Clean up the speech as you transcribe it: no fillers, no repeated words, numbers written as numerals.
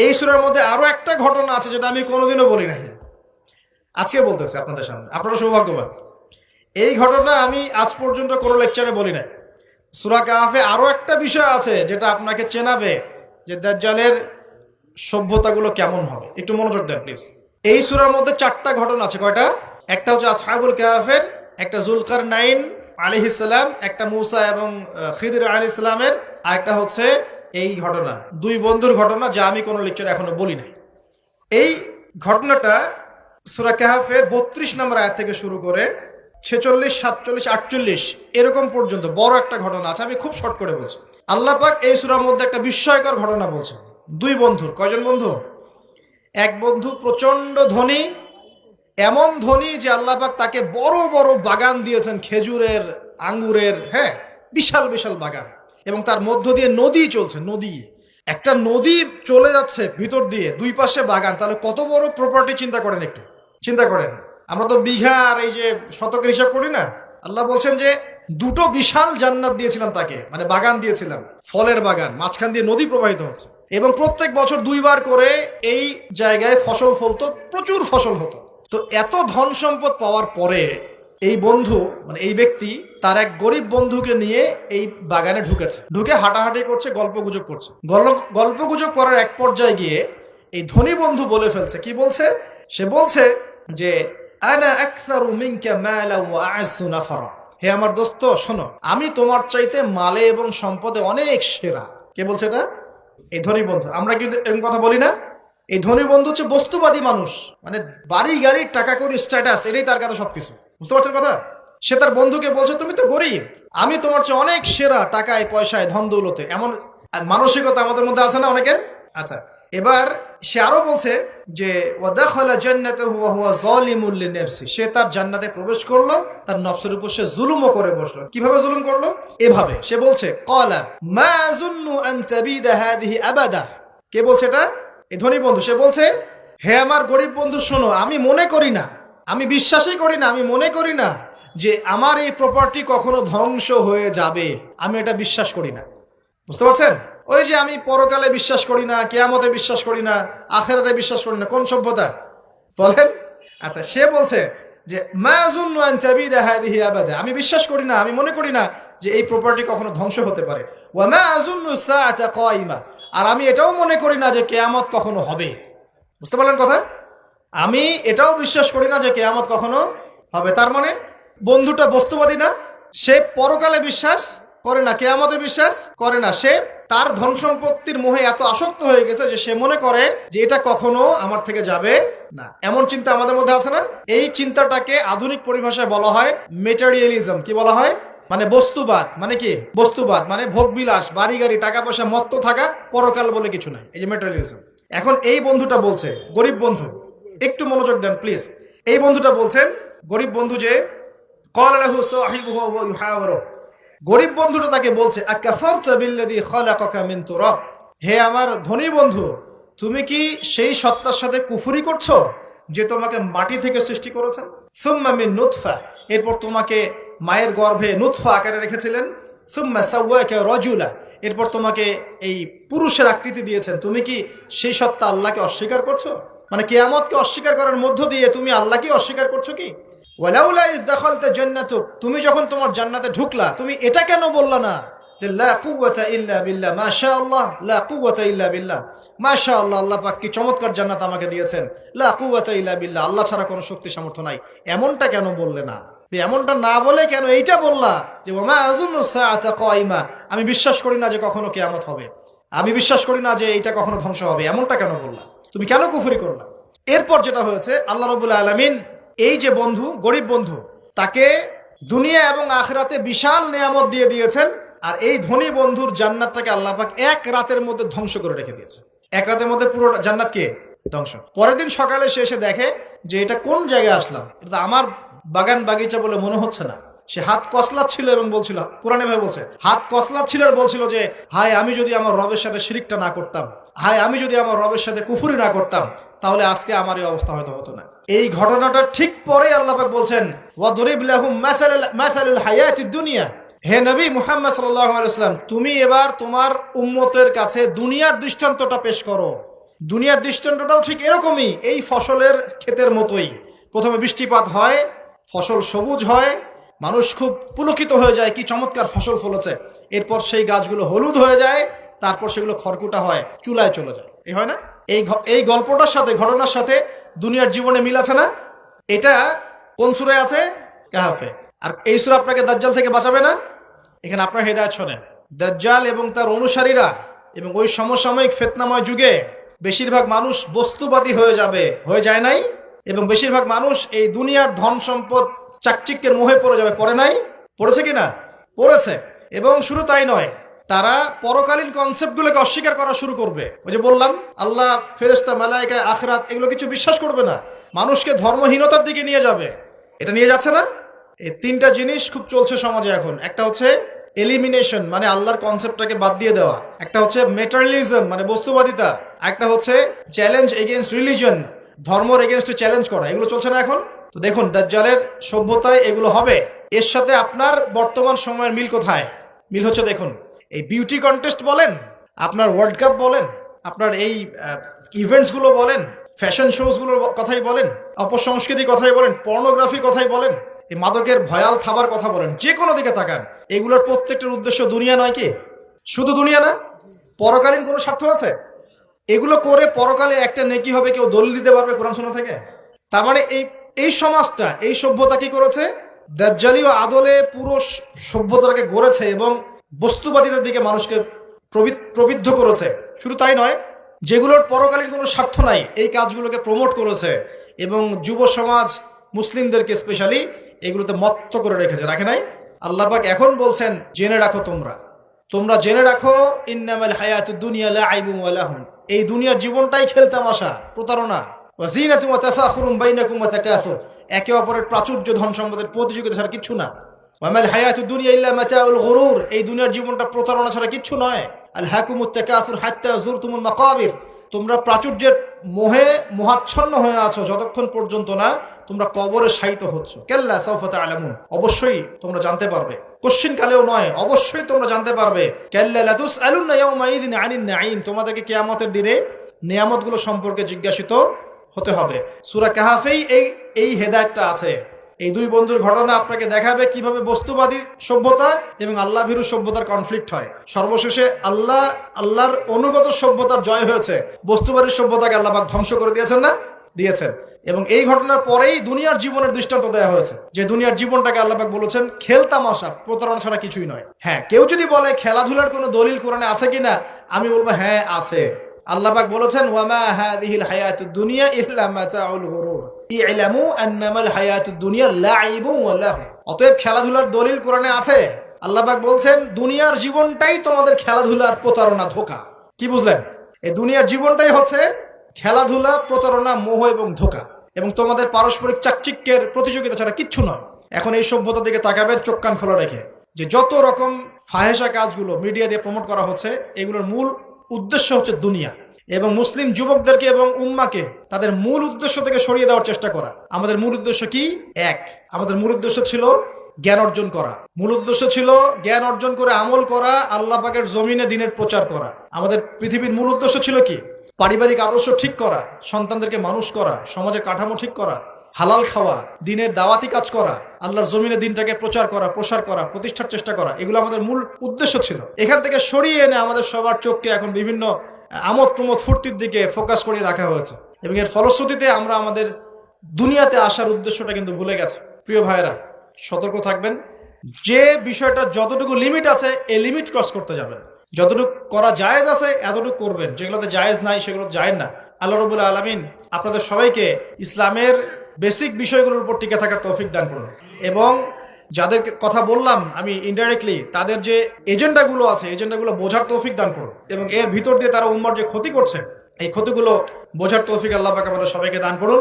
এই সূরার মধ্যে আরো একটা ঘটনা আছে যেটা আমি কোনোদিনও বলি নাই, আজকে বলতেছি আপনাদের সামনে। আপনারা সৌভাগ্যবান, এই ঘটনা আমি আজ পর্যন্ত কোনো লেকচারে বলি নাই। সূরা কাহাফে আরো একটা বিষয় আছে যেটা আপনাকে চেনাবে যে দাজ্জালের সভ্যতাগুলো কেমন হবে। একটু মনোযোগ দেন প্লিজ। এই সূরার মধ্যে চারটা ঘটনা আছে। কয়টা? একটা হচ্ছে আসহাবুল কাহাফের, একটা যুলকারনাইন আলাইহিস সালাম, একটা মূসা এবং খিদির আলাইহিস সালামের, আর একটা হচ্ছে এই ঘটনা, দুই বন্ধুর ঘটনা, যা আমি কোনো লেকচারে এখনো বলি নাই। এই ঘটনাটা সূরা কাহাফের 32 নম্বর আয়াত থেকে শুরু করে 46, 47, 48 এরকম পর্যন্ত বড় একটা ঘটনা আছে। আমি খুব শর্ট করে বলছি। আল্লাহ পাক এই সূরার মধ্যে একটা বিস্ময়কর ঘটনা বলছেন। দুই বন্ধুর, কয়জন বন্ধু? এক বন্ধু প্রচন্ড ধনী, এমন ধনী যে আল্লাহ পাক তাকে বড় বড় বাগান দিয়েছেন, খেজুরের, আঙ্গুরের, হ্যাঁ, বিশাল বিশাল বাগান, এবং তার মধ্য দিয়ে নদী চলছে। নদী, একটা নদী চলে যাচ্ছে ভিতর দিয়ে, দুই পাশে বাগান। তাহলে কত বড় প্রপার্টি চিন্তা করেন, একটু চিন্তা করেন। আমরা তো বিঘা আর এই যে শতকের হিসাব করি না। আল্লাহ বলছেন যে দুটো বিশাল জান্নাত দিয়েছিলাম তাকে, মানে বাগান দিয়েছিলাম, ফলের বাগান, মাঝখান দিয়ে নদী প্রবাহিত হচ্ছে, এবং প্রত্যেক বছর দুইবার করে এই জায়গায় ফসল ফলতো, প্রচুর ফসল হতো। তো এত ধন সম্পদ পাওয়ার পরে এই বন্ধু, মানে এই ব্যক্তি, তার এক গরিব বন্ধুকে নিয়ে এই বাগানে ঢুকেছে। ঢুকে হাঁটাহাঁটি করছে, গল্পগুজব করছে। গল্পগুজব করার এক পর্যায়ে গিয়ে এই ধনী বন্ধু বলে ফেলছে। কি বলছে? সে বলছে যে আনা আকসারু মিনকা মালান ওয়া আ'আসু নাফারা। হে আমার দোস্ত, শোনো, আমি তোমার চাইতে মালে এবং সম্পদে অনেক সেরা। কে বলছে এটা? এই ধনী বন্ধু। আমরা কিন্তু এরকম কথা বলি না। এই ধনী বন্ধু হচ্ছে বস্তুবাদী মানুষ, মানে বাড়ি গাড়ি, টাকা কড়ি, স্ট্যাটাস, এটাই তার কাছে সবকিছু। বুঝতে পারছেন কথা? সে তার বন্ধুকে বলছে তুমি তো গরিব, আমি তোমার চেয়ে অনেক সেরা টাকায়, পয়সায়, ধন দৌলতে। এমন মানসিকতা আমাদের মধ্যে আছে না অনেকের? আচ্ছা, এবার সে আরো বলছে যে ওয়াদাখালা জান্নাতাহু ওয়া হুয়া যালিমুল লিনাফসি। সে তার জান্নাতে প্রবেশ করলো, তার নফসের উপর সে জুলুমও করে বসলো। কিভাবে জুলুম করলো? এভাবে সে বলছে ক্বালা মা আযুন্নু আন তাবিদা হাদিহি আবাদা। কে বলছে এটা? এই ধনী বন্ধু। সে বলছে, হে আমার গরিব বন্ধু, শোনো, আমি মনে করি না, আমি বিশ্বাসই করি না, আমি মনে করি না যে আমার এই প্রপার্টি কখনো ধ্বংস হয়ে যাবে। আমি এটা বিশ্বাস করি না। বুঝতে পারছেন? ওই যে আমি পরকালে বিশ্বাস করি না, কিয়ামতে বিশ্বাস করি না, আখিরাতে বিশ্বাস করি না। কোন সভ্যতা বলেন? আচ্ছা, সে বলছে যে মা আযুন্নু আন তাবিদা হাদিহি আবাদা। আমি বিশ্বাস করি না, আমি মনে করি না যে এই প্রপার্টি কখনো ধ্বংস হতে পারে। ওয়া মা আযুন্নু সাআতা কায়িমা। আর আমি এটাও মনে করি না যে কিয়ামত কখনো হবে। বুঝতে পারলেন কথা? আমি এটাও বিশ্বাস করি না যে কিয়ামত কখনো হবে। তার মানে বন্ধুটা বস্তুবাদী না, সে পরকালে বিশ্বাস করে না, কিয়ামতে বিশ্বাস করে না। সে তার ধন সম্পত্তির মোহে এত আসক্ত হয়ে গেছে যে সে মনে করে যে এটা কখনো আমার থেকে যাবে না। এমন চিন্তা আমাদের মধ্যে আছে না? এই চিন্তাটাকে আধুনিক পরিভাষায় বলা হয় মেটেরিয়ালিজম। কি বলা হয়? মানে বস্তুবাদ। মানে কি বস্তুবাদ? মানে ভোগবিলাস, বাড়ি গাড়ি, টাকা পয়সা, মত্ত থাকা, পরকাল বলে কিছু নাই। এই যে মেটেরিয়ালিজম। এখন এই বন্ধুটা বলছে, গরিব বন্ধু, একটু মনোযোগ দেন প্লিজ। এই বন্ধুটা বলছেন, গরিব বন্ধু, যে ক্বালা লাহু সাহিবুহু ওয়া ইউহাওয়ারু। গরিব বন্ধুটা তাকে বলছে আকাফারতা বিল্লাযী খালাকাকা মিন তুরাব। হে আমার ধনী বন্ধু, তুমি কি সেই সত্তার সাথে কুফরি করছো যে তোমাকে মাটি থেকে সৃষ্টি করেছেন? সুম্মা মিন নুতফা। এরপর তোমাকে মায়ের গর্ভে নুতফা আকারে রেখেছিলেন। সুম্মা সাওয়াকা রাজুলা। এরপর তোমাকে এই পুরুষের আকৃতি দিয়েছেন। তুমি কি সেই সত্তা আল্লাহকে অস্বীকার করছো? মানে কিয়ামতকে অস্বীকার করার মধ্য দিয়ে তুমি আল্লাহকে অস্বীকার করছো কি? ওয়ালাউলা ইয দাখালতা জান্নাতুক। তুমি যখন তোমার জান্নাতে ঢুকলা, তুমি এটা কেন বললা না যে লা কুওয়াতা ইল্লা বিল্লাহ, মাশাআল্লাহ, লা কুওয়াতা ইল্লা বিল্লাহ, মাশাআল্লাহ, আল্লাহ পাক কি চমৎকার জান্নাত আমাকে দিয়েছেন, লা কুওয়াতা ইল্লা বিল্লাহ, আল্লাহ ছাড়া কোনো শক্তি সামর্থ্য নাই। এমনটা কেন বললে না? এমনটা না বলে কেন এইটা বললা যে ওয়া মা আযুন্নু সাআতা কায়িমা, আমি বিশ্বাস করি না যে কখনো কিয়ামত হবে, আমি বিশ্বাস করি না যে এইটা কখনো ধ্বংস হবে। এমনটা কেন বললা? তুমি কেন কুফরি করলা? এরপর যেটা হয়েছে, আল্লাহ রাব্বুল আলামিন এই যে বন্ধু, গরিব বন্ধু, তাকে দুনিয়া এবং আখিরাতে বিশাল নিয়ামত দিয়ে দিয়েছেন। আর এই ধনী বন্ধুর জান্নাতটাকে আল্লাহ পাক এক রাতের মধ্যে ধ্বংস করে রেখে দিয়েছে। এক রাতের মধ্যে পুরো জান্নাতকে ধ্বংস। পরের দিন সকালে সে এসে দেখে যে এটা কোন জায়গায় আসলাম, এটা আমার বাগান বাগিচা বলে মনে হচ্ছে না। সে হাত কসলাচ্ছিল এবং বলছিল, কোরআনে ভাবে বলছে, হাত কসলাচ্ছিল আর বলছিল যে হায়, আমি যদি আমার রবের সাথে শিরকটা না করতাম, হায়, আমি যদি আমার রবের সাথে কুফরি না করতাম, তাহলে আজকে আমার এই অবস্থা হয়তো হতো না। এই ঘটনাটা ঠিক পরে আল্লাহ পাক বলছেন ওয়াদরিব লাহুম মাসালুল হায়াতিদ দুনিয়া। হে নবী মুহাম্মদ সাল্লাল্লাহু আলাইহি ওয়াসাল্লাম, তুমি এবার তোমার উম্মতের কাছে দুনিয়ার দৃষ্টান্তটা পেশ করো। দুনিয়ার দৃষ্টান্তটাও ঠিক এরকমই, এই ফসলের ক্ষেতের মতোই। প্রথমে বৃষ্টিপাত হয়, ফসল সবুজ হয়, মানুষ খুব পুলকিত হয়ে যায়, কি চমৎকার ফসল ফলেছে। এরপর সেই গাছগুলো হলুদ হয়ে যায়, তারপর সেগুলো খড়কুটা হয়, চুলায় চলে যায়। এই হয় না? এই গল্পটার সাথে, ঘটনার সাথে দুনিয়ার জীবনে মিল আছে না? এটা কোন সূরায় আছে? কাহাফে। আর এই সূরা আপনাকে দাজ্জাল থেকে বাঁচাবে না? এখানে আপনার হেদায়েত শোনেন। দাজ্জাল এবং তার অনুসারীরা এবং ওই সমসাময়িক ফিতনাময় যুগে বেশিরভাগ মানুষ বস্তুবাদী হয়ে যাবে, হয়ে যায় নাই? এবং বেশিরভাগ মানুষ এই দুনিয়ার ধন সম্পদ চাকচিক্যের মোহে পড়ে যাবে। পড়ে নাই? পড়েছে কি না? পড়েছে। এবং শুধু তাই নয়, তারা পরকালীন কনসেপ্টগুলোকে অস্বীকার করা শুরু করবে। ওই যে বললাম, আল্লাহ, ফেরেশতা, মালায়েকা, আখিরাত এগুলো কিছু বিশ্বাস করবে না, মানুষকে ধর্মহীনতার দিকে নিয়ে যাবে। এটা নিয়ে যাচ্ছে না? এই তিনটা জিনিস খুব চলছে সমাজে এখন। একটা হচ্ছে এলিমিনেশন, মানে আল্লাহর কনসেপ্টটাকে বাদ দিয়ে দেওয়া। একটা হচ্ছে মেটারিয়ালিজম, মানে বস্তুবাদিতা। একটা হচ্ছে চ্যালেঞ্জ এগেইনস্ট রিলিজন, ধর্মের এগেইনস্টে চ্যালেঞ্জ করা। এগুলো চলছে না এখন? তো দেখুন, দাজ্জালের সভ্যতায় এগুলো হবে। এর সাথে আপনার বর্তমান সময়ের মিল কোথায়? মিল হচ্ছে, দেখুন, এই বিউটি কন্টেস্ট বলেন, আপনার ওয়ার্ল্ড কাপ বলেন, আপনার এই ইভেন্টসগুলো বলেন, ফ্যাশন শোজগুলোর কথাই বলেন, অপসংস্কৃতির কথাই বলেন, পর্নোগ্রাফির কথাই বলেন, এই মাদকের ভয়াল থাবার কথা বলেন, যে কোনো দিকে তাকান, এগুলোর প্রত্যেকটার উদ্দেশ্য দুনিয়া নয় কি? শুধু দুনিয়া না, পরকালীন কোনো স্বার্থ আছে? এগুলো করে পরকালে একটা নেকি হবে, কেউ দলিল দিতে পারবে কোরআন সুন্নাহ থেকে? তার মানে এই সমাজটা, এই সভ্যতা কি করেছে? দাজ্জালীয় আদলে পুরো সভ্যতাকে গড়েছে এবং বস্তুবাদিতার দিকে মানুষকে প্রবৃদ্ধ করেছে। শুধু তাই নয়, যেগুলোর পরকালীন কোনো স্বার্থ নাই, এই কাজগুলোকে প্রমোট করেছে এবং যুব সমাজ, মুসলিমদেরকে স্পেশালি এগুলোতে মত্ত করে রেখেছে। রাখে নাই? আল্লাহ পাক এখন বলছেন, জেনে রাখো, তোমরা জেনে রাখো, ইন্নামাল হায়াতুদ দুনিয়া লাইবুন ওয়া লাহুন, এই দুনিয়ার জীবনটাই খেলতামাশা, প্রতারণা। ওয়া যিনাতুন ওয়া তাফাখুরুন বাইনাকুম ওয়া তাকাসুর, একে অপরের প্রাচুর্য, ধন সম্পদের প্রতিযোগিতা ছাড়া কিচ্ছু না। ওয়া মাল হায়াতুদ দুনিয়া ইল্লা মাতাউল গুরুর, এই দুনিয়ার জীবনটা প্রতারণা ছাড়া কিচ্ছু নয়। আল হাকুমুত তাকাসুর হাত্তা যুরতুমুল মাকাবির, তোমরা প্রাচুর্যের মোহে মোহাচ্ছন্ন হয়ে আছো যতক্ষণ পর্যন্ত না তোমরা কবরে শায়িত হচ্ছ। কাল্লা সাউফা তা'লামুন, অবশ্যই তোমরা জানতে পারবে, কোশ্চিন কালেও নয়, অবশ্যই তোমরা জানতে পারবে। কাল্লা লা তুসআলুনা ইয়াওমাইযিন আনিন নাঈম, তোমাদেরকে কিয়ামতের দিনে নিয়ামতগুলো সম্পর্কে জিজ্ঞাসিত হতে হবে। সূরা কাহাফেই এই হেদায়েতটা আছে। এই দুই বন্ধুর ঘটনা আপনাকে দেখাবে কিভাবে বস্তুবাদী সভ্যতা এবং আল্লাহ ভীরু সভ্যতার কনফ্লিক্ট হয়। সর্বশেষে আল্লাহর অনুগত সভ্যতার জয় হয়েছে, বস্তুবাদী সভ্যতাকে আল্লাহ পাক ধ্বংস করে দিয়েছেন না? দিয়েছেন। এবং এই ঘটনার পরেই দুনিয়ার জীবনের দৃষ্টান্ত দেওয়া হয়েছে, যে দুনিয়ার জীবনটাকে আল্লাহ পাক বলেছেন খেলতামাশা, প্রতারণা ছাড়া কিছুই নয়। হ্যাঁ, কেউ যদি বলে খেলাধুলার কোনো দলিল কোরআনে আছে কিনা, আমি বলবো হ্যাঁ আছে। আল্লাহ পাক বলেছেন, ওয়ামা হাদিহিল হায়াতুদ দুনিয়া ইল্লা মাতাউল গুরুর ই'লামু আন্নামাল হায়াতুদ দুনিয়া লাইবুন ওয়া লাহু। অতএব খেলাধুলার দলিল কোরআনে আছে। আল্লাহ পাক বলছেন, দুনিয়ার জীবনটাই তোমাদের খেলাধুলার প্রতারণা, ধোঁকা। কি বুঝলেন? এই দুনিয়ার জীবনটাই হচ্ছে খেলাধুলা, প্রতারণা, মোহ এবং ধোঁকা, এবং তোমাদের পারস্পরিক চাকচিক্যের প্রতিযোগিতা ছাড়া কিচ্ছু নয়। এখন এই সভ্যতার দিকে তাকাবেন চোখ কান খোলা রেখে, যে যত রকম ফাহেসা কাজগুলো মিডিয়া দিয়ে প্রমোট করা হচ্ছে, এগুলোর মূল উদ্দেশ্য হচ্ছে দুনিয়া, এবং মুসলিম যুবকদেরকে এবং উম্মাকে তাদের মূল উদ্দেশ্য থেকে সরিয়ে দেওয়ার চেষ্টা করা। আমাদের মূল উদ্দেশ্য কি? এক, আমাদের মূল উদ্দেশ্য ছিল জ্ঞান অর্জন করা। মূল উদ্দেশ্য ছিল জ্ঞান অর্জন করে আমল করা, আল্লাহ পাকের জমিনে দ্বীনের প্রচার করা। আমাদের পৃথিবীর মূল উদ্দেশ্য ছিল কি? পারিবারিক আদর্শ ঠিক করা, সন্তানদেরকে মানুষ করা, সমাজের কাঠামো ঠিক করা, হালাল খাওয়া, দ্বীনের দাওয়াতি কাজ করা, আল্লাহর জমিনে দ্বীনটাকে প্রচার করা, প্রসার করা, প্রতিষ্ঠার চেষ্টা করা। এগুলো আমাদের মূল উদ্দেশ্য ছিল। এখান থেকে সরিয়ে এনে আমাদের সবার চোখকে এখন বিভিন্ন আমোদ প্রমোদ ফুর্তির দিকে ফোকাস করে রাখা হয়েছে, এবং এর ফলশ্রুতিতে আমরা আমাদের দুনিয়াতে আসার উদ্দেশ্যটা কিন্তু ভুলে গেছে। প্রিয় ভাইয়েরা, সতর্ক থাকবেন। যে বিষয়টা যতটুকু লিমিট আছে, এই লিমিট ক্রস করতে যাবেন। যতটুকু করা জায়েজ আছে এতটুকু করবেন, যেগুলোতে জায়েজ নাই সেগুলো জায়েজ না। আল্লাহ রাব্বুল আলামিন আপনাদের সবাইকে ইসলামের বেসিক বিষয়গুলোর উপর টিকে থাকার তৌফিক দান করুন, এবং যাদের কথা বললাম আমি ইনডাইরেক্টলি, তাদের যে এজেন্ডাগুলো আছে, এজেন্ডাগুলো বোঝার তৌফিক দান করুন, এবং এর ভিতর দিয়ে তারা উম্মার যে ক্ষতি করছে, এই ক্ষতিগুলো বোঝার তৌফিক আল্লাহ পাক আমাদের সবাইকে দান করুন।